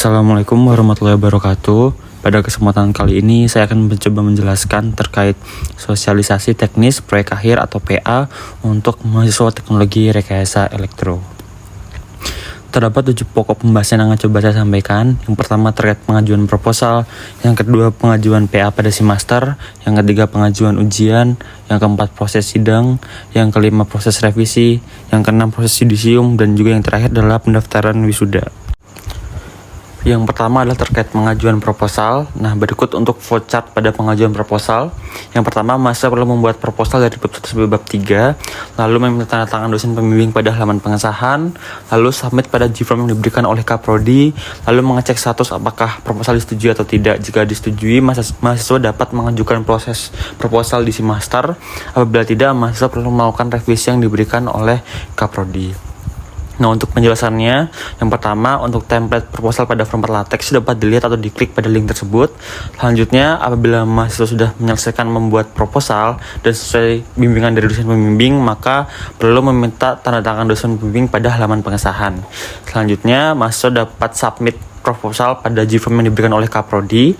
Assalamualaikum warahmatullahi wabarakatuh. Pada kesempatan kali ini saya akan mencoba menjelaskan terkait sosialisasi teknis proyek akhir atau PA untuk mahasiswa teknologi rekayasa elektro. Terdapat 7 pokok pembahasan yang akan coba saya sampaikan. Yang pertama terkait pengajuan proposal, yang kedua pengajuan PA pada semester, yang ketiga pengajuan ujian, yang keempat proses sidang, yang kelima proses revisi, yang keenam proses yudisium, dan juga yang terakhir adalah pendaftaran wisuda. Yang pertama adalah terkait pengajuan proposal. Nah, berikut untuk flowchart pada pengajuan proposal. Yang pertama, mahasiswa perlu membuat proposal dari bab 1 sampai bab 3, lalu meminta tanda tangan dosen pembimbing pada halaman pengesahan, lalu submit pada G-form yang diberikan oleh Kaprodi, lalu mengecek status apakah proposal disetujui atau tidak. Jika disetujui, mahasiswa dapat mengajukan proses proposal di semester. Apabila tidak, mahasiswa perlu melakukan revisi yang diberikan oleh Kaprodi. Nah, untuk penjelasannya, yang pertama untuk template proposal pada format latex dapat dilihat atau diklik pada link tersebut. Selanjutnya, apabila mahasiswa sudah menyelesaikan membuat proposal dan sesuai bimbingan dari dosen pembimbing, maka perlu meminta tanda tangan dosen pembimbing pada halaman pengesahan. Selanjutnya, mahasiswa dapat submit proposal pada G-form yang diberikan oleh Kaprodi.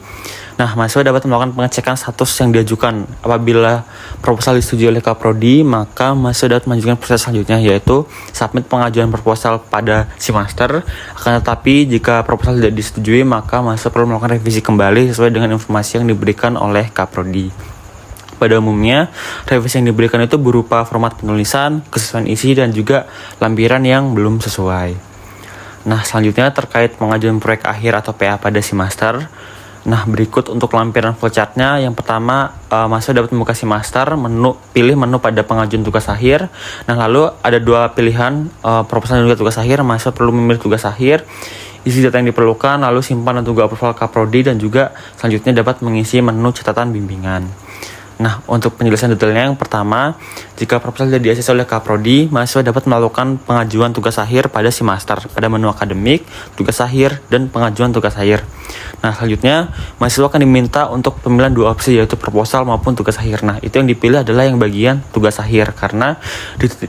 Nah, mahasiswa dapat melakukan pengecekan status yang diajukan. Apabila proposal disetujui oleh Kaprodi, maka mahasiswa dapat mengajukan proses selanjutnya, yaitu submit pengajuan proposal pada semester. Akan tetapi, jika proposal tidak disetujui, maka mahasiswa perlu melakukan revisi kembali sesuai dengan informasi yang diberikan oleh Kaprodi. Pada umumnya, revisi yang diberikan itu berupa format penulisan, kesesuaian isi, dan juga lampiran yang belum sesuai. Nah, selanjutnya terkait pengajuan proyek akhir atau PA pada semester. Nah, berikut untuk lampiran flowchartnya. Yang pertama, mahasiswa dapat membuka semester, pilih menu pada pengajuan tugas akhir. Nah, lalu ada 2 pilihan, proposal dan juga tugas akhir. Mahasiswa perlu memilih tugas akhir, isi data yang diperlukan, lalu simpan dan tunggu approval Kaprodi, dan juga selanjutnya dapat mengisi menu catatan bimbingan. Nah, untuk penjelasan detailnya, yang pertama, jika proposal tidak di-ACC oleh Kaprodi, mahasiswa dapat melakukan pengajuan tugas akhir pada semester pada menu akademik, tugas akhir, dan pengajuan tugas akhir. Nah, selanjutnya, mahasiswa akan diminta untuk pemilihan 2 opsi, yaitu proposal maupun tugas akhir. Nah, itu yang dipilih adalah yang bagian tugas akhir, karena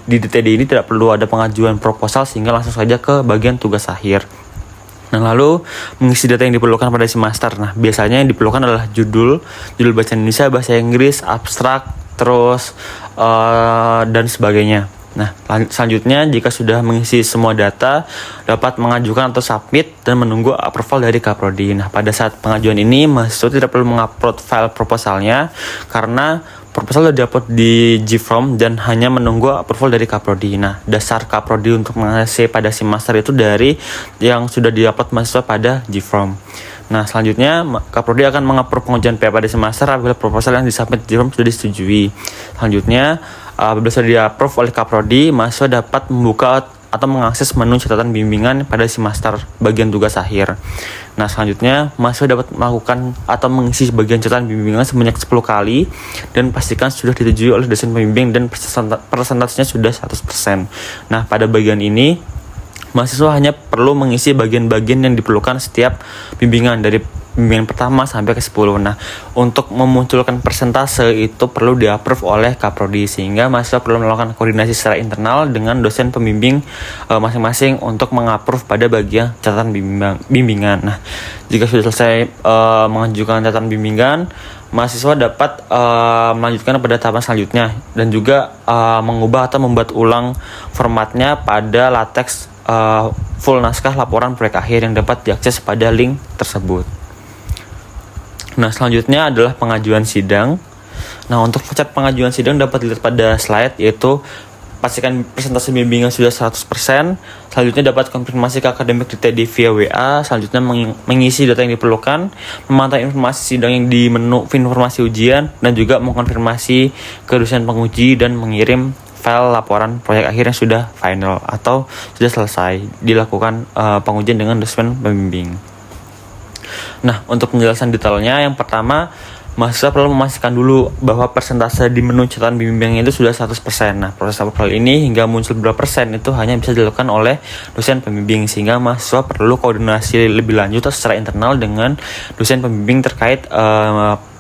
di DTD ini tidak perlu ada pengajuan proposal sehingga langsung saja ke bagian tugas akhir. Nah, lalu mengisi data yang diperlukan pada semester. Nah, biasanya yang diperlukan adalah judul bahasa Indonesia, bahasa Inggris, abstrak, terus dan sebagainya. Nah, selanjutnya jika sudah mengisi semua data, dapat mengajukan atau submit dan menunggu approval dari Kaprodi. Nah, pada saat pengajuan ini, mahasiswa tidak perlu mengupload file proposalnya karena proposal sudah diupload di G-form dan hanya menunggu approval dari Kaprodi. Nah, dasar Kaprodi untuk mengisi pada semester itu dari yang sudah diupload mahasiswa pada G-form. Nah, selanjutnya Kaprodi akan mengapprove pengujian PA pada semester apabila proposal yang disubmit G-form sudah disetujui. Selanjutnya, apabila sudah di-approve oleh Kaprodi, mahasiswa dapat membuka atau mengakses menu catatan bimbingan pada semester bagian tugas akhir. Nah, selanjutnya mahasiswa dapat melakukan atau mengisi bagian catatan bimbingan sebanyak 10 kali dan pastikan sudah disetujui oleh dosen pembimbing dan persentasenya sudah 100%. Nah, pada bagian ini mahasiswa hanya perlu mengisi bagian-bagian yang diperlukan setiap bimbingan dari bimbingan pertama sampai ke 10. Nah, untuk memunculkan persentase itu perlu di-approve oleh Kaprodi, sehingga mahasiswa perlu melakukan koordinasi secara internal dengan dosen pembimbing masing-masing untuk meng-approve pada bagian catatan bimbingan. Nah, jika sudah selesai mengajukan catatan bimbingan, mahasiswa dapat melanjutkan pada tahapan selanjutnya dan juga mengubah atau membuat ulang formatnya pada latex full naskah laporan proyek akhir yang dapat diakses pada link tersebut. Nah, selanjutnya adalah pengajuan sidang. Nah, untuk flowchart pengajuan sidang dapat dilihat pada slide, yaitu pastikan presentasi bimbingan sudah 100%. Selanjutnya dapat konfirmasi ke akademik DTD via WA. Selanjutnya mengisi data yang diperlukan, memantau informasi sidang yang di menu informasi ujian, dan juga mengkonfirmasi ke dosen penguji dan mengirim file laporan proyek akhir yang sudah final atau sudah selesai dilakukan pengujian dengan dosen pembimbing. Nah, untuk penjelasan detailnya, yang pertama, mahasiswa perlu memastikan dulu bahwa persentase di menu catatan bimbing itu sudah 100%. Nah, proses approval ini hingga muncul berapa persen itu hanya bisa dilakukan oleh dosen pembimbing, sehingga mahasiswa perlu koordinasi lebih lanjut secara internal dengan dosen pembimbing terkait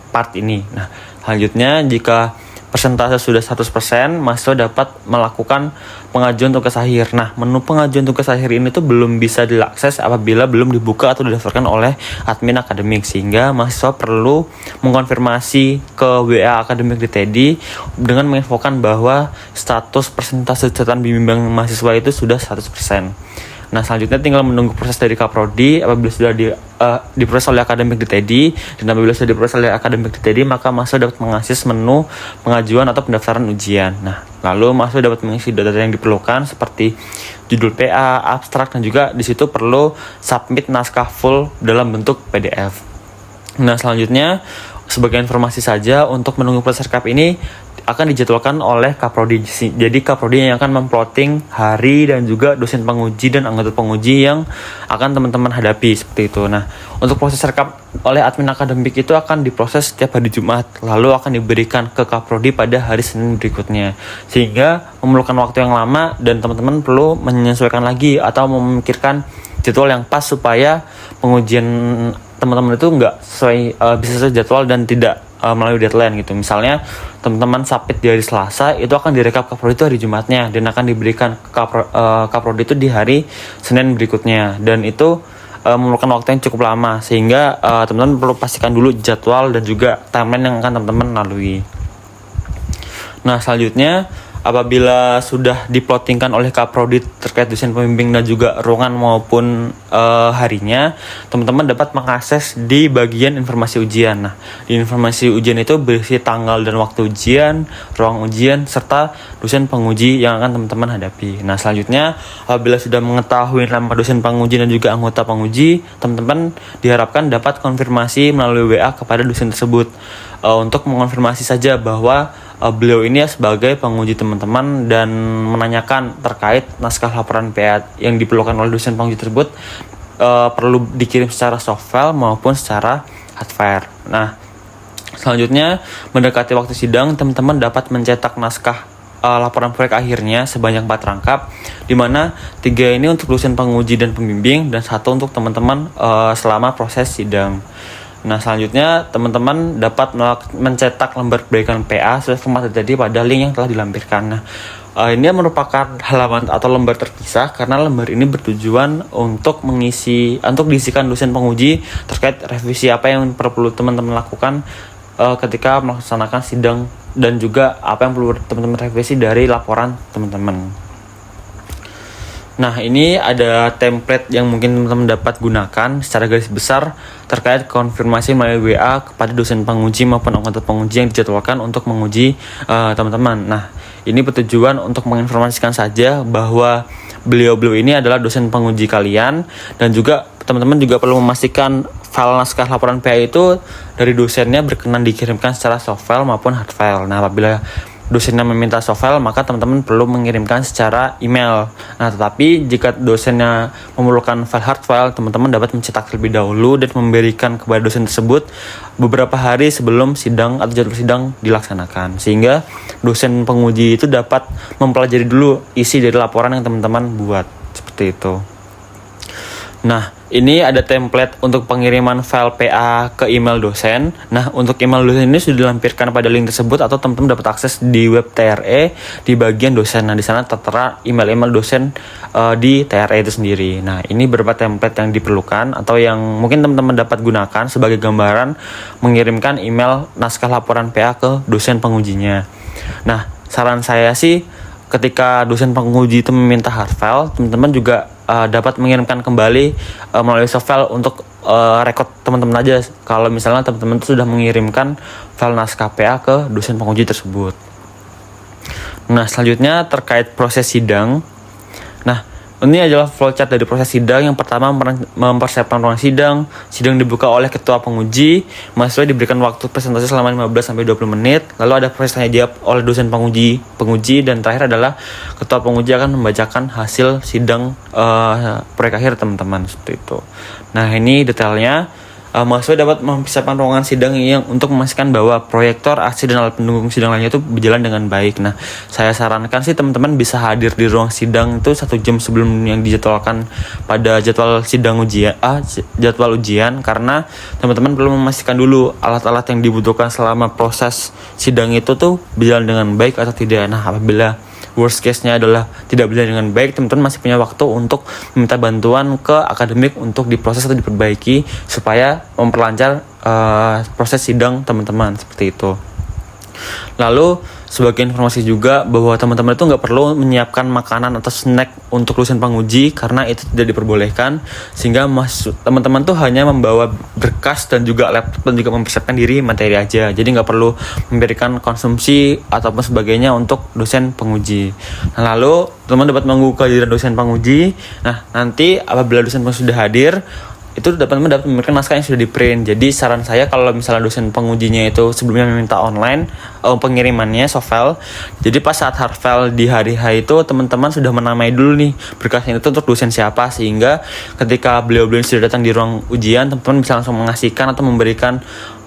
part ini. Nah, selanjutnya jika persentase sudah 100%, mahasiswa dapat melakukan pengajuan tugas akhir. Nah, menu pengajuan tugas akhir ini tuh belum bisa diakses apabila belum dibuka atau didaftarkan oleh admin akademik, sehingga mahasiswa perlu mengkonfirmasi ke WA akademik di TEDi dengan menginfokan bahwa status persentase catatan bimbingan mahasiswa itu sudah 100%. Nah, selanjutnya tinggal menunggu proses dari Kaprodi. Apabila sudah diproses oleh akademik di TEDi, dan apabila sudah diproses oleh akademik di TEDi, maka mahasiswa dapat mengakses menu pengajuan atau pendaftaran ujian. Nah, lalu mahasiswa dapat mengisi data yang diperlukan seperti judul PA, abstrak, dan juga di situ perlu submit naskah full dalam bentuk PDF. Nah, selanjutnya sebagai informasi saja, untuk menunggu proses rekap ini akan dijadwalkan oleh Kaprodi. Jadi Kaprodi yang akan memplotting hari dan juga dosen penguji dan anggota penguji yang akan teman-teman hadapi seperti itu. Nah, untuk proses rekap oleh admin akademik itu akan diproses setiap hari Jumat, lalu akan diberikan ke Kaprodi pada hari Senin berikutnya, sehingga memerlukan waktu yang lama dan teman-teman perlu menyesuaikan lagi atau memikirkan jadwal yang pas supaya pengujian teman-teman itu nggak bisa sesuai jadwal dan tidak melalui deadline gitu. Misalnya teman-teman submit di hari Selasa, itu akan direkap Kaprodi itu hari Jumatnya dan akan diberikan ke Kaprodi itu di hari Senin berikutnya, dan itu memerlukan waktu yang cukup lama, sehingga teman-teman perlu pastikan dulu jadwal dan juga timeline yang akan teman-teman lalui. Nah, selanjutnya apabila sudah diplottingkan oleh Kaprodi terkait dosen pembimbing dan juga ruangan maupun harinya, teman-teman dapat mengakses di bagian informasi ujian. Nah, di informasi ujian itu berisi tanggal dan waktu ujian, ruang ujian, serta dosen penguji yang akan teman-teman hadapi. Nah, selanjutnya apabila sudah mengetahui nama dosen penguji dan juga anggota penguji, teman-teman diharapkan dapat konfirmasi melalui WA kepada dosen tersebut untuk mengonfirmasi saja bahwa beliau ini sebagai penguji teman-teman dan menanyakan terkait naskah laporan PA yang diperlukan oleh dosen penguji tersebut perlu dikirim secara soft file maupun secara hard file. Nah, selanjutnya mendekati waktu sidang, teman-teman dapat mencetak naskah laporan proyek akhirnya sebanyak 4 rangkap, di mana 3 ini untuk dosen penguji dan pembimbing dan 1 untuk teman-teman selama proses sidang. Nah, selanjutnya teman-teman dapat mencetak lembar perbaikan PA sesuai format terjadi pada link yang telah dilampirkan. Nah, ini merupakan halaman atau lembar terpisah karena lembar ini bertujuan untuk diisikan dosen penguji terkait revisi apa yang perlu teman-teman lakukan ketika melaksanakan sidang, dan juga apa yang perlu teman-teman revisi dari laporan teman-teman. Nah, ini ada template yang mungkin teman-teman dapat gunakan secara garis besar terkait konfirmasi melalui WA kepada dosen penguji maupun anggota penguji yang dijadwalkan untuk menguji teman-teman. Nah, ini bertujuan untuk menginformasikan saja bahwa beliau-beliau ini adalah dosen penguji kalian, dan juga teman-teman juga perlu memastikan file naskah laporan PA itu dari dosennya berkenan dikirimkan secara soft file maupun hard file. Nah, apabila dosennya meminta soft file, maka teman-teman perlu mengirimkan secara email. Nah, tetapi jika dosennya memerlukan file hard file, teman-teman dapat mencetak terlebih dahulu dan memberikan kepada dosen tersebut beberapa hari sebelum sidang atau jadwal sidang dilaksanakan, sehingga dosen penguji itu dapat mempelajari dulu isi dari laporan yang teman-teman buat, seperti itu. Nah, ini ada template untuk pengiriman file PA ke email dosen. Nah, untuk email dosen ini sudah dilampirkan pada link tersebut atau teman-teman dapat akses di web TRE di bagian dosen. Nah, di sana tertera email-email dosen di TRE itu sendiri. Nah, ini beberapa template yang diperlukan atau yang mungkin teman-teman dapat gunakan sebagai gambaran mengirimkan email naskah laporan PA ke dosen pengujinya. Nah, saran saya sih ketika dosen penguji itu meminta hard file, teman-teman juga dapat mengirimkan kembali melalui soft file untuk rekod teman-teman aja kalau misalnya teman-teman itu sudah mengirimkan file naskah PA ke dosen penguji tersebut. Nah, selanjutnya terkait proses sidang. Nah, ini adalah flowchart dari proses sidang. Yang pertama, mempersiapkan ruang sidang. Sidang dibuka oleh ketua penguji. Mahasiswa diberikan waktu presentasi selama 15-20 menit. Lalu ada proses tanya jawab oleh dosen penguji, dan terakhir adalah ketua penguji akan membacakan hasil sidang proyek akhir teman-teman, seperti itu. Nah, ini detailnya. mahasiswa dapat mempersiapkan ruangan sidang yang untuk memastikan bahwa proyektor, aksi, dan alat pendukung sidang lainnya itu berjalan dengan baik. Nah, saya sarankan sih teman-teman bisa hadir di ruang sidang itu 1 jam sebelum yang dijadwalkan pada jadwal sidang jadwal ujian, karena teman-teman perlu memastikan dulu alat-alat yang dibutuhkan selama proses sidang itu tuh berjalan dengan baik atau tidak. Nah, apabila worst case-nya adalah tidak berjalan dengan baik, teman-teman masih punya waktu untuk meminta bantuan ke akademik untuk diproses atau diperbaiki supaya memperlancar proses sidang teman-teman, seperti itu. Lalu sebagai informasi juga bahwa teman-teman itu nggak perlu menyiapkan makanan atau snack untuk dosen penguji karena itu tidak diperbolehkan, sehingga teman-teman tuh hanya membawa berkas dan juga laptop dan juga mempersiapkan diri materi aja. Jadi nggak perlu memberikan konsumsi ataupun sebagainya untuk dosen penguji. Nah, lalu teman dapat menunggu kehadiran dosen penguji. Nah, nanti apabila dosen penguji sudah hadir, itu dapat memberikan naskah yang sudah di print. Jadi saran saya kalau misalnya dosen pengujinya itu sebelumnya meminta online pengirimannya soft file, jadi pas saat hard file di hari H itu teman-teman sudah menamai dulu nih berkasnya itu untuk dosen siapa, sehingga ketika beliau-beliau sudah datang di ruang ujian, teman-teman bisa langsung mengasihkan atau memberikan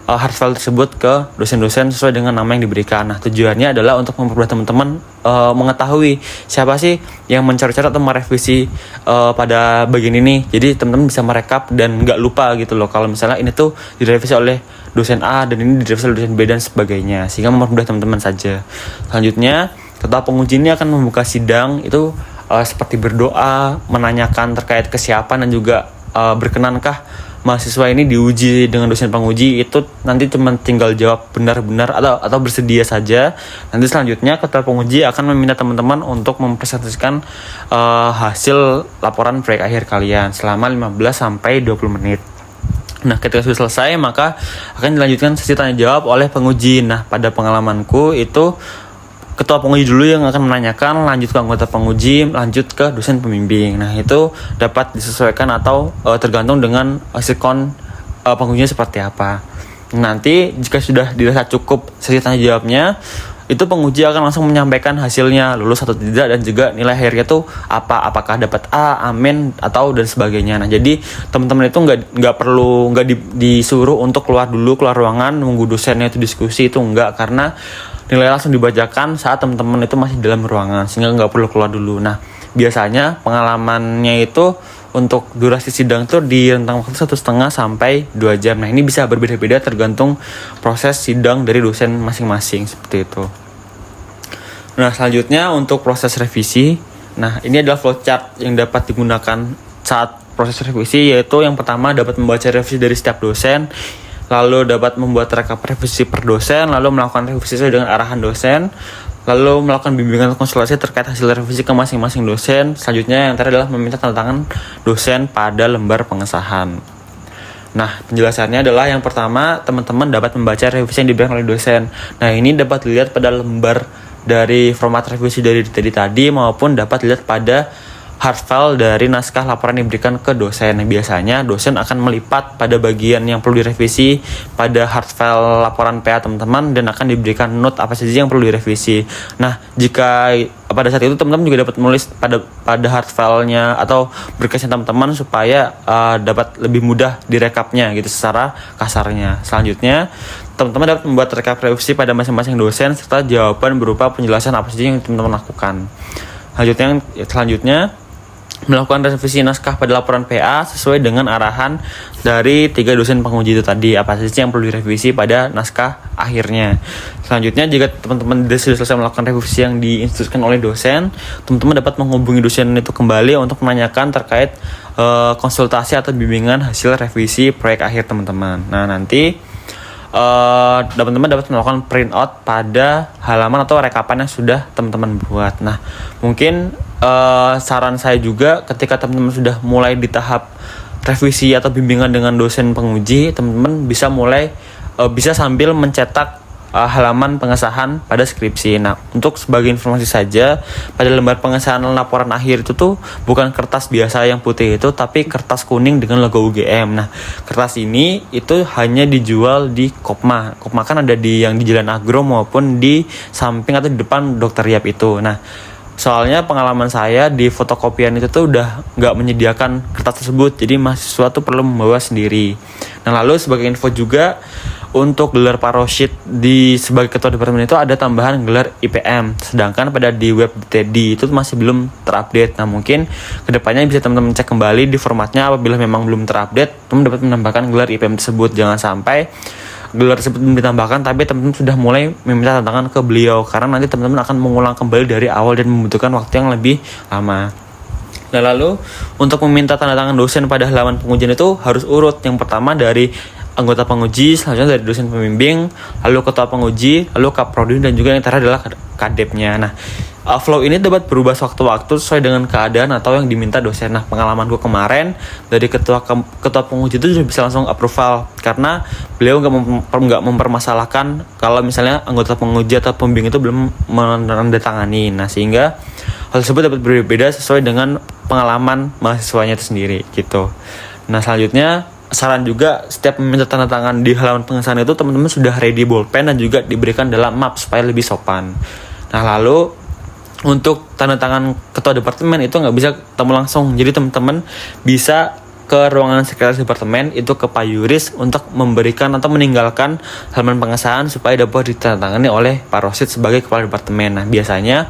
hard file tersebut ke dosen-dosen sesuai dengan nama yang diberikan. Nah, tujuannya adalah untuk mempermudah teman-teman mengetahui siapa sih yang mencari-cari atau merevisi pada bagian ini. Jadi teman-teman bisa merekap dan nggak lupa gitu loh kalau misalnya ini tuh direvisi oleh dosen A dan ini direvisi oleh dosen B dan sebagainya, sehingga mempermudah teman-teman saja. Selanjutnya, ketua penguji ini akan membuka sidang itu seperti berdoa, menanyakan terkait kesiapan dan juga berkenankah mahasiswa ini diuji dengan dosen penguji. Itu nanti cuma tinggal jawab benar-benar atau bersedia saja. Nanti selanjutnya ketua penguji akan meminta teman-teman untuk mempresentasikan hasil laporan proyek akhir kalian selama 15-20 menit. Nah, ketika sudah selesai maka akan dilanjutkan sesi tanya jawab oleh penguji. Nah, pada pengalamanku itu ketua penguji dulu yang akan menanyakan, lanjut ke anggota penguji, lanjut ke dosen pembimbing. Nah, itu dapat disesuaikan atau tergantung dengan sikon pengujinya seperti apa. Nanti jika sudah dirasa cukup sesi tanya jawabnya, itu penguji akan langsung menyampaikan hasilnya, lulus atau tidak, dan juga nilai akhirnya tuh apakah dapat A, amin, atau dan sebagainya. Nah, jadi teman-teman itu nggak perlu disuruh untuk keluar ruangan nunggu dosennya itu diskusi, itu enggak, karena nilai langsung dibacakan saat teman-teman itu masih dalam ruangan, sehingga nggak perlu keluar dulu. Nah, biasanya pengalamannya itu untuk durasi sidang itu di rentang waktu 1,5 sampai 2 jam. Nah, ini bisa berbeda-beda tergantung proses sidang dari dosen masing-masing, seperti itu. Nah, selanjutnya untuk proses revisi. Nah, ini adalah flowchart yang dapat digunakan saat proses revisi, yaitu yang pertama dapat membaca revisi dari setiap dosen, lalu dapat membuat rekap revisi per dosen, lalu melakukan revisi sesuai dengan arahan dosen, lalu melakukan bimbingan konsultasi terkait hasil revisi ke masing-masing dosen. Selanjutnya yang terakhir adalah meminta tanda tangan dosen pada lembar pengesahan. Nah, penjelasannya adalah yang pertama, teman-teman dapat membaca revisi yang diberikan oleh dosen. Nah, ini dapat dilihat pada lembar dari format revisi dari tadi maupun dapat dilihat pada hard file dari naskah laporan yang diberikan ke dosen. Biasanya dosen akan melipat pada bagian yang perlu direvisi pada hard file laporan PA teman-teman dan akan diberikan note apa saja yang perlu direvisi. Nah, jika pada saat itu teman-teman juga dapat menulis pada hard file-nya atau berkasnya teman-teman supaya dapat lebih mudah direkapnya gitu secara kasarnya. Selanjutnya, teman-teman dapat membuat rekap revisi pada masing-masing dosen serta jawaban berupa penjelasan apa saja yang teman-teman lakukan. Selanjutnya melakukan revisi naskah pada laporan PA sesuai dengan arahan dari 3 dosen penguji itu tadi, apa saja yang perlu direvisi pada naskah akhirnya. Selanjutnya, jika teman-teman sudah selesai melakukan revisi yang diinstruksikan oleh dosen, teman-teman dapat menghubungi dosen itu kembali untuk menanyakan terkait konsultasi atau bimbingan hasil revisi proyek akhir teman-teman. Nah, nanti teman-teman dapat melakukan print out pada halaman atau rekapan yang sudah teman-teman buat. Nah, mungkin saran saya juga ketika teman-teman sudah mulai di tahap revisi atau bimbingan dengan dosen penguji, teman-teman bisa sambil mencetak halaman pengesahan pada skripsi. Nah, untuk sebagai informasi saja, pada lembar pengesahan laporan akhir itu tuh bukan kertas biasa yang putih itu, tapi kertas kuning dengan logo UGM. Nah, kertas ini itu hanya dijual di Kopma. Kopma kan ada di Jalan Agro maupun di samping atau di depan Dr. Yap itu. Nah, soalnya pengalaman saya di fotokopian itu tuh udah nggak menyediakan kertas tersebut, jadi mahasiswa tuh perlu membawa sendiri. Nah, lalu sebagai info juga untuk gelar paroshit sebagai ketua departemen itu ada tambahan gelar IPM, sedangkan pada di web TEDi itu masih belum terupdate. Nah, mungkin kedepannya bisa teman-teman cek kembali di formatnya, apabila memang belum terupdate teman dapat menambahkan gelar IPM tersebut. Jangan sampai gelar tersebut belum ditambahkan tapi teman-teman sudah mulai meminta tantangan ke beliau, karena nanti teman-teman akan mengulang kembali dari awal dan membutuhkan waktu yang lebih lama. Nah, lalu untuk meminta tanda tangan dosen pada halaman pengujian itu harus urut. Yang pertama dari anggota penguji, selanjutnya dari dosen pembimbing, lalu ketua penguji, lalu kaprodi, dan juga yang terakhir adalah kadepnya. Nah, flow ini dapat berubah sewaktu-waktu sesuai dengan keadaan atau yang diminta dosen. Nah, pengalamanku kemarin dari ketua penguji itu sudah bisa langsung approval, karena beliau nggak mempermasalahkan kalau misalnya anggota penguji atau pembimbing itu belum menandatangani. Nah, sehingga hal tersebut dapat berbeda sesuai dengan pengalaman mahasiswanya itu sendiri gitu. Nah, selanjutnya saran juga, setiap meminta tanda tangan di halaman pengesahan itu teman-teman sudah ready bolpen dan juga diberikan dalam map supaya lebih sopan. Nah, lalu untuk tanda tangan ketua departemen itu nggak bisa ketemu langsung, jadi teman-teman bisa ke ruangan sekretaris departemen itu ke Pak Yuris untuk memberikan atau meninggalkan halaman pengesahan supaya dapat ditandatangani oleh Pak Rosid sebagai kepala departemen. Nah, biasanya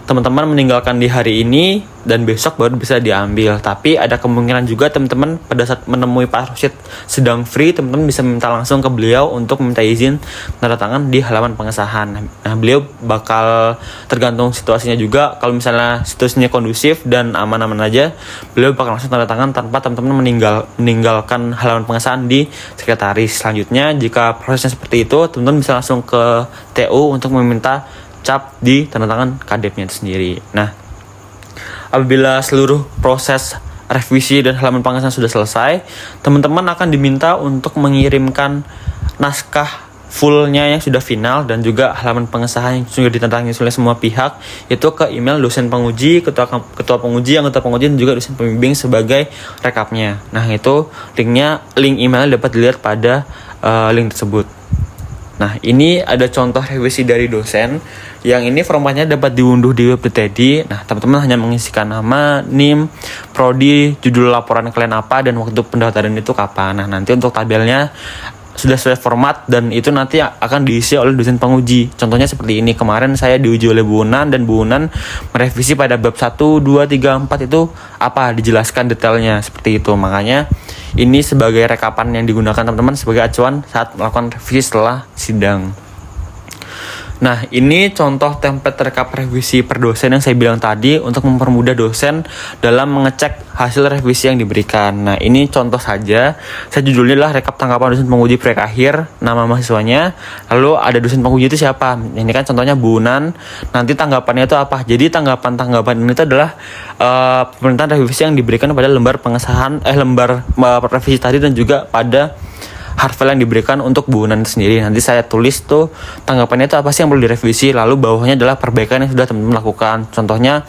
teman-teman meninggalkan di hari ini dan besok baru bisa diambil. Tapi ada kemungkinan juga teman-teman pada saat menemui Pak Rosid sedang free, teman-teman bisa minta langsung ke beliau untuk minta izin tanda tangan di halaman pengesahan. Nah, beliau bakal tergantung situasinya juga. Kalau misalnya situasinya kondusif dan aman-aman aja, beliau bakal langsung tanda tangan tanpa teman-teman meninggalkan halaman pengesahan di sekretaris. Selanjutnya, jika prosesnya seperti itu, teman-teman bisa langsung ke TU untuk meminta cap di tanda tangan kadepnya itu sendiri. Nah, apabila seluruh proses revisi dan halaman pengesahan sudah selesai, teman-teman akan diminta untuk mengirimkan naskah fullnya yang sudah final dan juga halaman pengesahan yang sudah ditandatangani oleh semua pihak itu ke email dosen penguji, ketua penguji, anggota penguji, dan juga dosen pembimbing sebagai rekapnya. Nah, itu link emailnya dapat dilihat pada link tersebut. Nah, ini ada contoh revisi dari dosen. Yang ini formatnya dapat diunduh di web TEDi. Nah, teman-teman hanya mengisikan nama, NIM, prodi, judul laporan kalian apa, dan waktu pendaftaran itu kapan. Nah, nanti untuk tabelnya sudah sesuai format dan itu nanti akan diisi oleh dosen penguji. Contohnya seperti ini. Kemarin saya diuji oleh Bu Unan dan Bu Unan merevisi pada bab 1, 2, 3, 4 itu apa, dijelaskan detailnya seperti itu. Makanya ini sebagai rekapan yang digunakan teman-teman sebagai acuan saat melakukan revisi setelah sidang. Nah, ini contoh template rekap revisi per dosen yang saya bilang tadi untuk mempermudah dosen dalam mengecek hasil revisi yang diberikan. Nah, ini contoh saja. Saya judulnya adalah rekap tanggapan dosen penguji proyek akhir, nama mahasiswanya, lalu ada dosen penguji itu siapa. Ini kan contohnya Bu Unan. Nanti tanggapannya itu apa? Jadi tanggapan ini itu adalah pemerintahan revisi yang diberikan pada lembar pengesahan, lembar revisi tadi, dan juga pada hard file yang diberikan untuk Bu Unan sendiri. Nanti saya tulis tuh tanggapannya itu apa sih yang perlu direvisi, lalu bawahnya adalah perbaikan yang sudah teman-teman lakukan. Contohnya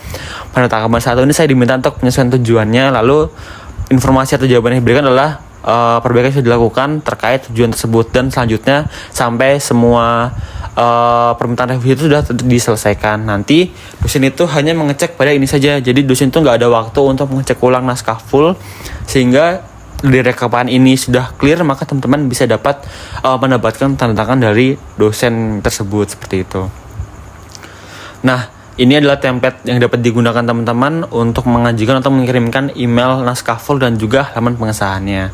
pada tanggapan 1 ini saya diminta untuk penyesuaian tujuannya, lalu informasi atau jawaban yang diberikan adalah perbaikan yang sudah dilakukan terkait tujuan tersebut, dan selanjutnya sampai semua permintaan revisi itu sudah diselesaikan. Nanti dosen itu hanya mengecek pada ini saja, jadi dosen itu nggak ada waktu untuk mengecek ulang naskah full. Sehingga di rekapan ini sudah clear, maka teman-teman bisa dapat mendapatkan tanda tangan dari dosen tersebut seperti itu. Nah, ini adalah template yang dapat digunakan teman-teman untuk mengajukan atau mengirimkan email naskah full dan juga halaman pengesahannya.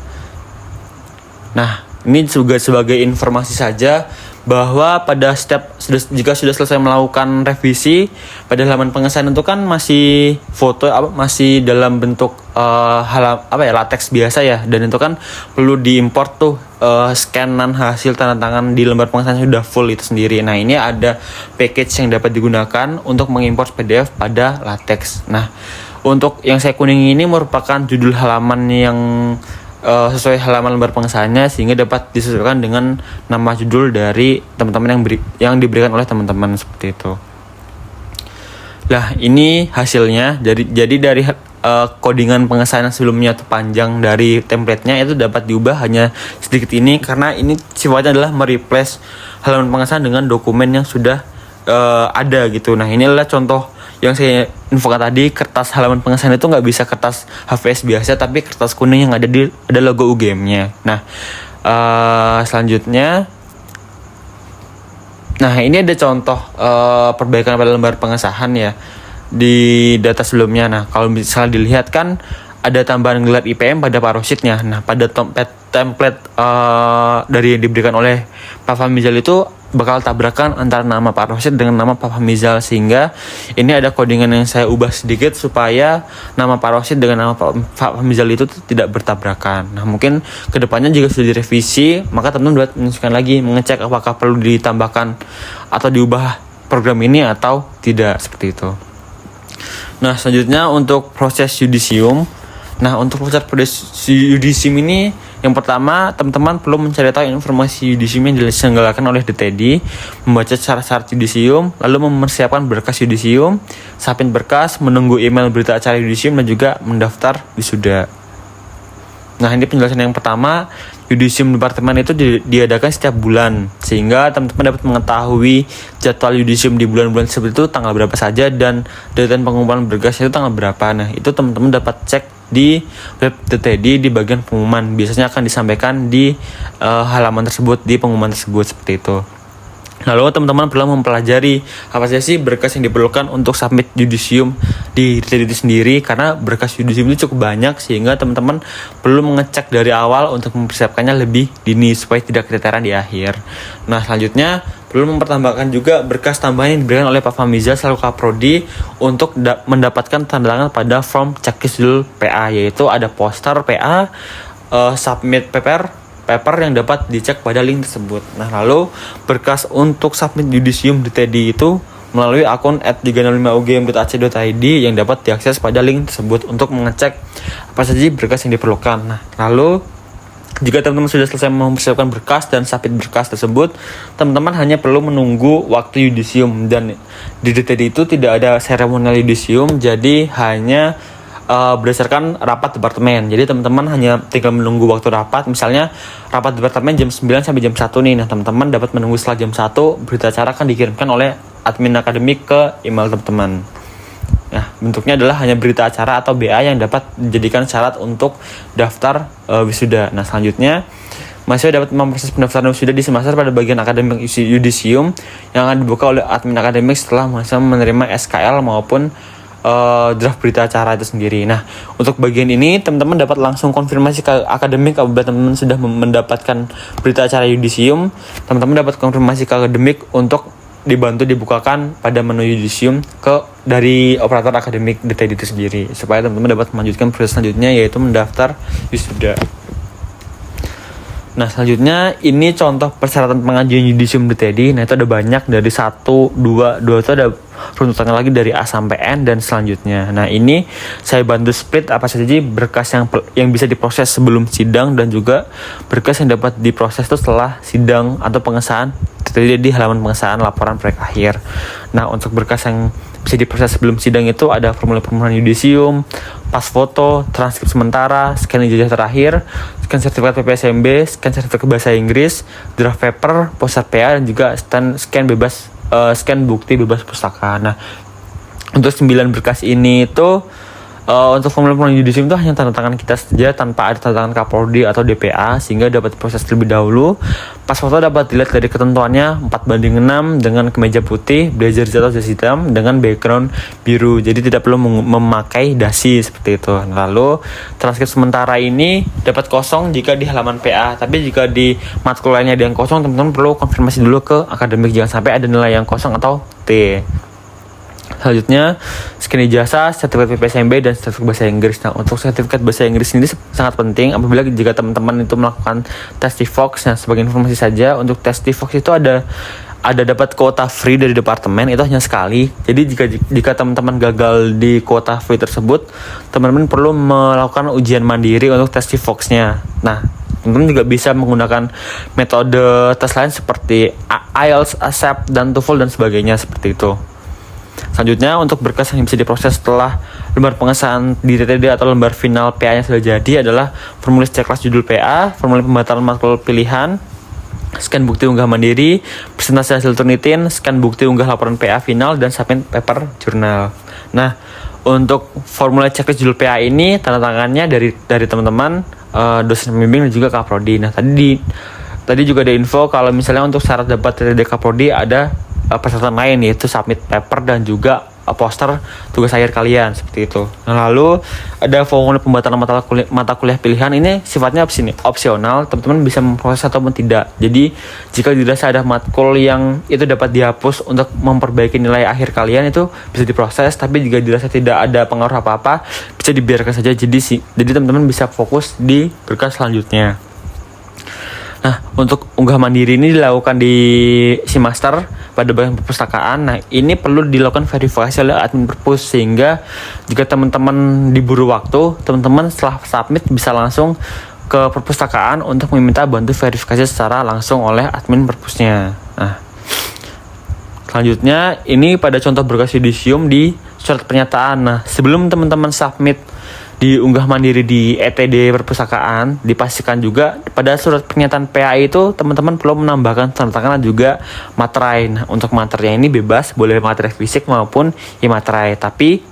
Nah, ini juga sebagai informasi saja bahwa pada jika sudah selesai melakukan revisi pada halaman pengesahan itu kan masih foto masih dalam bentuk latex biasa ya, dan itu kan perlu diimport tuh scanan hasil tanda tangan di lembar pengesahan sudah full itu sendiri. Nah, ini ada package yang dapat digunakan untuk mengimport PDF pada latex. Nah, untuk yang saya kuning ini merupakan judul halaman yang sesuai halaman lembar pengesahannya, sehingga dapat disesuaikan dengan nama judul dari teman-teman yang diberikan oleh teman-teman seperti itu. Nah, ini hasilnya. Jadi dari codingan pengesahan yang sebelumnya itu panjang dari template-nya itu dapat diubah hanya sedikit ini, karena ini sifatnya adalah mereplace halaman pengesahan dengan dokumen yang sudah ada gitu. Nah, ini adalah contoh yang saya infokan tadi. Kertas halaman pengesahan itu nggak bisa kertas HVS biasa, tapi kertas kuning yang ada logo UGM-nya. Nah, Selanjutnya, nah ini ada contoh perbaikan pada lembar pengesahan ya di data sebelumnya. Nah kalau misalnya dilihat kan ada tambahan gelar IPM pada parositnya. Nah pada template dari yang diberikan oleh Pak Fahmizal itu bakal tabrakan antara nama parosit dengan nama Pak Fahmizal, sehingga ini ada codingan yang saya ubah sedikit supaya nama parosit dengan nama Pak Fahmizal itu tidak bertabrakan. Nah mungkin kedepannya jika sudah direvisi, maka teman-teman dapat menyesuaikan lagi, mengecek apakah perlu ditambahkan atau diubah program ini atau tidak, seperti itu. Nah selanjutnya untuk proses yudisium. Nah untuk proses yudisium ini, yang pertama teman-teman perlu mencari tahu informasi yudisium yang diselenggarakan oleh DTD, membaca syarat-syarat yudisium, lalu mempersiapkan berkas yudisium, submit berkas, menunggu email berita acara yudisium, dan juga mendaftar wisuda. Nah ini penjelasan yang pertama. Yudisium departemen itu diadakan setiap bulan, sehingga teman-teman dapat mengetahui jadwal yudisium di bulan-bulan seperti itu tanggal berapa saja, dan deadline pengumpulan berkas itu tanggal berapa. Nah itu teman-teman dapat cek di web DTD di bagian pengumuman. Biasanya akan disampaikan di halaman tersebut, di pengumuman tersebut, seperti itu. Lalu teman-teman perlu mempelajari apa saja sih berkas yang diperlukan untuk submit yudisium di DTD itu sendiri, karena berkas yudisium itu cukup banyak, sehingga teman-teman perlu mengecek dari awal untuk mempersiapkannya lebih dini supaya tidak keteteran di akhir. Nah selanjutnya perlu mempertambahkan juga berkas tambahan yang diberikan oleh Pak Fahmizal selaku Kaprodi untuk mendapatkan tanda tangan pada form checklist judul PA, yaitu ada poster PA, submit paper yang dapat dicek pada link tersebut. Nah lalu berkas untuk submit yudisium DTD itu melalui akun @365ugm.ac.id yang dapat diakses pada link tersebut untuk mengecek apa saja berkas yang diperlukan. Nah lalu jika teman-teman sudah selesai mempersiapkan berkas dan submit berkas tersebut, teman-teman hanya perlu menunggu waktu yudisium, dan di DTD itu tidak ada seremonial yudisium, jadi hanya berdasarkan rapat departemen. Jadi teman-teman hanya tinggal menunggu waktu rapat. Misalnya rapat departemen jam 9 sampai jam 1 nih. Nah teman-teman dapat menunggu setelah jam 1, berita acara akan dikirimkan oleh admin akademik ke email teman-teman. Nah bentuknya adalah hanya berita acara atau BA yang dapat dijadikan syarat untuk daftar wisuda. Nah selanjutnya mahasiswa dapat memproses pendaftaran wisuda di semester pada bagian akademik yudisium yang akan dibuka oleh admin akademik setelah mahasiswa menerima SKL maupun draft berita acara itu sendiri. Nah untuk bagian ini teman-teman dapat langsung konfirmasi ke akademik apabila teman-teman sudah mendapatkan berita acara yudisium. Teman-teman dapat konfirmasi ke akademik untuk dibantu dibukakan pada menu yudisium dari operator akademik DTD itu sendiri, supaya teman-teman dapat melanjutkan proses selanjutnya, yaitu mendaftar wisuda. Nah selanjutnya ini contoh persyaratan pengajuan yudisium DTD. Nah itu ada banyak, dari 1, 2 itu ada runtutannya lagi dari A sampai N dan selanjutnya. Nah ini saya bantu split apa saja berkas yang bisa diproses sebelum sidang, dan juga berkas yang dapat diproses itu setelah sidang atau pengesahan DTD di halaman pengesahan laporan proyek akhir. Nah untuk berkas yang bisa diproses sebelum sidang itu ada formulir permohonan yudisium, pas foto, transkrip sementara, scan ijazah terakhir, scan sertifikat PPSMB, scan sertifikat bahasa Inggris, draft paper, poster PA, dan juga scan bukti bebas pustaka. Nah untuk 9 berkas ini itu untuk formulir permohonan yudisium itu hanya tanda tangan kita saja tanpa ada tanda tangan Kaprodi atau DPA, sehingga dapat proses terlebih dahulu. Pas foto dapat dilihat dari ketentuannya 4:6 dengan kemeja putih, blazer atau jas hitam dengan background biru, jadi tidak perlu memakai dasi seperti itu. Lalu transkrip sementara ini dapat kosong jika di halaman PA, tapi jika di matkul lainnya ada yang kosong, teman-teman perlu konfirmasi dulu ke akademik, jangan sampai ada nilai yang kosong atau T. Selanjutnya scan ijazah, sertifikat PPSMB, dan sertifikat bahasa Inggris. Nah untuk sertifikat bahasa Inggris ini sangat penting apabila jika teman-teman itu melakukan tes TIVOX. Nah sebagai informasi saja, untuk tes TIVOX itu ada dapat kuota free dari departemen, itu hanya sekali. Jadi jika teman-teman gagal di kuota free tersebut, teman-teman perlu melakukan ujian mandiri untuk tes TIVOX-nya. Nah teman-teman juga bisa menggunakan metode tes lain seperti IELTS, ASEP, dan TOEFL dan sebagainya, seperti itu. Selanjutnya untuk berkas yang bisa diproses setelah lembar pengesahan di DTD atau lembar final PA-nya sudah jadi adalah formulir checklist judul PA, formulir pembatalan matkul pilihan, scan bukti unggah mandiri, presentasi hasil Turnitin, scan bukti unggah laporan PA final, dan submit paper jurnal. Nah untuk formulir checklist judul PA ini tanda tangannya dari teman-teman dosen pembimbing dan juga kaprodi. Nah, tadi juga ada info kalau misalnya untuk syarat dapat TTD kaprodi ada persyaratan lain, yaitu submit paper dan juga poster tugas akhir kalian seperti itu. Nah, lalu ada formulir pembatalan mata kuliah pilihan. Ini sifatnya opsional, teman-teman bisa memproses ataupun tidak. Jadi jika dirasa ada matkul yang itu dapat dihapus untuk memperbaiki nilai akhir kalian, itu bisa diproses. Tapi jika dirasa tidak ada pengaruh apa-apa, bisa dibiarkan saja. Jadi teman-teman bisa fokus di berkas selanjutnya. Nah, untuk unggah mandiri ini dilakukan di Simaster pada bagian perpustakaan. Nah, ini perlu dilakukan verifikasi oleh admin perpus, sehingga jika teman-teman diburu waktu, teman-teman setelah submit bisa langsung ke perpustakaan untuk meminta bantu verifikasi secara langsung oleh admin perpusnya. Nah, selanjutnya ini pada contoh berkas yudisium di surat pernyataan. Nah, sebelum teman-teman submit diunggah mandiri di ETD perpustakaan, dipastikan juga pada surat pernyataan PAI itu teman-teman perlu menambahkan tanda tangan dan juga materai. Nah, untuk materai ini bebas, boleh materai fisik maupun e-materai, tapi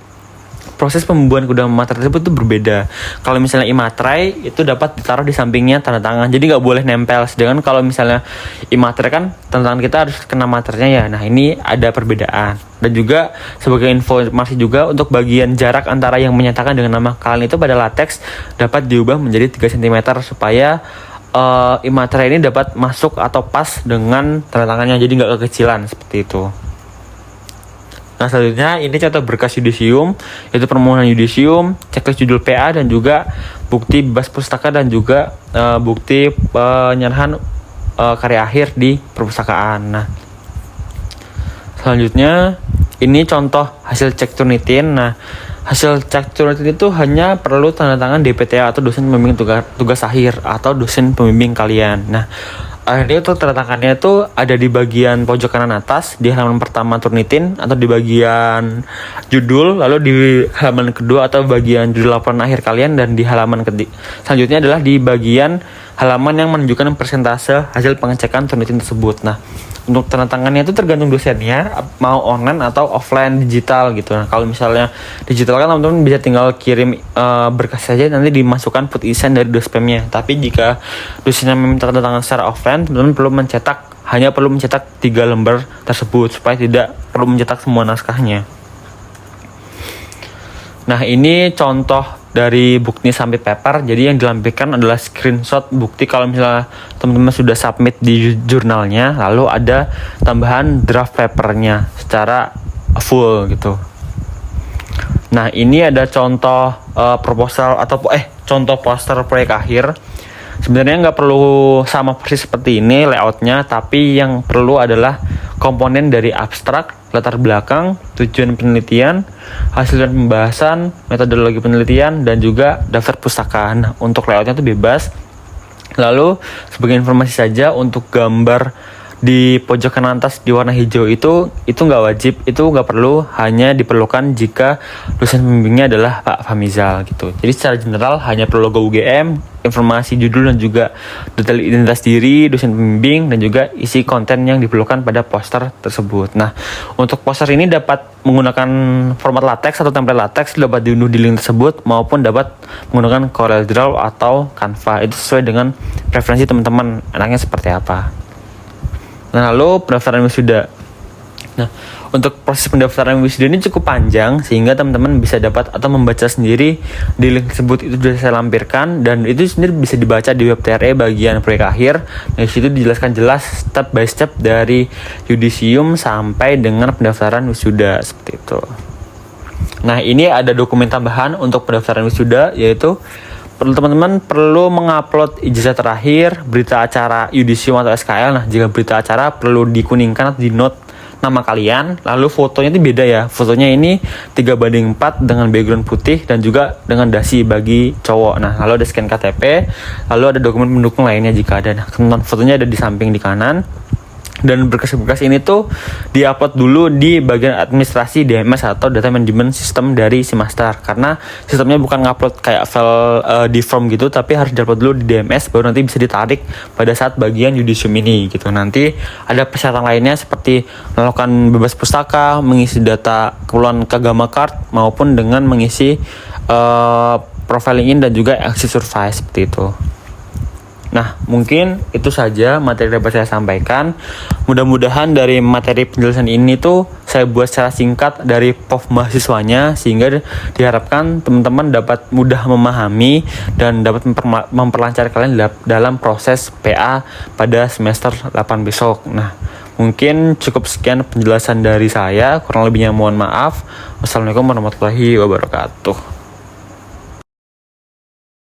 proses pembuatan kedua materai tersebut itu berbeda. Kalau misalnya e-materai itu dapat ditaruh di sampingnya tanda tangan, jadi nggak boleh nempel. Sedangkan kalau misalnya e-materai kan tanda tangan kita harus kena materinya ya. Nah, ini ada perbedaan. Dan juga sebagai informasi juga untuk bagian jarak antara yang menyatakan dengan nama kalian itu pada latex dapat diubah menjadi 3 cm supaya e-materai ini dapat masuk atau pas dengan tanda tangannya, jadi nggak kekecilan seperti itu. Nah, selanjutnya ini contoh berkas yudisium, yaitu permohonan yudisium, checklist judul PA dan juga bukti bebas pustaka dan juga bukti penyerahan karya akhir di perpustakaan. Nah, selanjutnya ini contoh hasil cek Turnitin. Nah, hasil cek Turnitin itu hanya perlu tanda tangan DPTA atau dosen pembimbing tugas akhir atau dosen pembimbing kalian. Nah, ini tuh tanda tangannya itu ada di bagian pojok kanan atas di halaman pertama Turnitin atau di bagian judul, lalu di halaman kedua atau bagian judul laporan akhir kalian, dan di halaman selanjutnya adalah di bagian halaman yang menunjukkan persentase hasil pengecekan Turnitin tersebut. Nah, untuk tanda tangannya itu tergantung dosennya, mau online atau offline digital gitu. Nah, kalau misalnya digital kan teman-teman bisa tinggal kirim berkas saja, nanti dimasukkan put isen dari dospemnya. Tapi jika dosennya meminta tanda tangan secara offline, teman-teman hanya perlu mencetak 3 lembar tersebut supaya tidak perlu mencetak semua naskahnya. Nah, ini contoh dari bukti submit paper. Jadi yang dilampirkan adalah screenshot bukti kalau misalnya teman-teman sudah submit di jurnalnya, lalu ada tambahan draft papernya secara full gitu. Nah, ini ada contoh proposal atau contoh poster proyek akhir. Sebenarnya nggak perlu sama persis seperti ini layoutnya, tapi yang perlu adalah komponen dari abstrak, latar belakang, tujuan penelitian, hasil dan pembahasan, metodologi penelitian, dan juga daftar pustaka. Nah, untuk layoutnya itu bebas. Lalu sebagai informasi saja, untuk gambar di pojok kanan atas di warna hijau itu nggak wajib, itu nggak perlu, hanya diperlukan jika dosen pembimbingnya adalah Pak Famizal gitu. Jadi secara general hanya perlu logo UGM, informasi judul dan juga detail identitas diri dosen pembimbing, dan juga isi konten yang diperlukan pada poster tersebut. Nah, untuk poster ini dapat menggunakan format latex atau template latex, dapat diunduh di link tersebut, maupun dapat menggunakan CorelDRAW atau Canva. Itu sesuai dengan preferensi teman-teman, enaknya seperti apa. Nah, lalu pendaftaran wisuda. Nah, untuk proses pendaftaran wisuda ini cukup panjang, sehingga teman-teman bisa dapat atau membaca sendiri di link tersebut. Itu sudah saya lampirkan, dan itu sendiri bisa dibaca di web TRE bagian proyek akhir. Nah, di situ dijelaskan jelas step by step dari yudisium sampai dengan pendaftaran wisuda seperti itu. Nah, ini ada dokumen tambahan untuk pendaftaran wisuda, yaitu teman-teman perlu mengupload ijazah terakhir, berita acara yudisium atau SKL. Nah, jika berita acara perlu dikuningkan atau di note nama kalian. Lalu fotonya itu beda ya. Fotonya ini 3:4 dengan background putih dan juga dengan dasi bagi cowok. Nah, lalu ada scan KTP, lalu ada dokumen pendukung lainnya jika ada. Nah, fotonya ada di samping di kanan. Dan berkas-berkas ini tuh diupload dulu di bagian administrasi DMS atau data management system dari Simaster, karena sistemnya bukan ngupload kayak file di form gitu, tapi harus diupload dulu di DMS baru nanti bisa ditarik pada saat bagian yudisium ini gitu. Nanti ada persyaratan lainnya seperti melakukan bebas pustaka, mengisi data keperluan Kagama Card, maupun dengan mengisi profiling in dan juga exit survey seperti itu. Nah, mungkin itu saja materi yang dapat saya sampaikan. Mudah-mudahan dari materi penjelasan ini tuh saya buat secara singkat dari POV mahasiswanya, sehingga diharapkan teman-teman dapat mudah memahami dan dapat memperlancar kalian dalam proses PA pada semester 8 besok. Nah, mungkin cukup sekian penjelasan dari saya. Kurang lebihnya mohon maaf. Wassalamualaikum warahmatullahi wabarakatuh.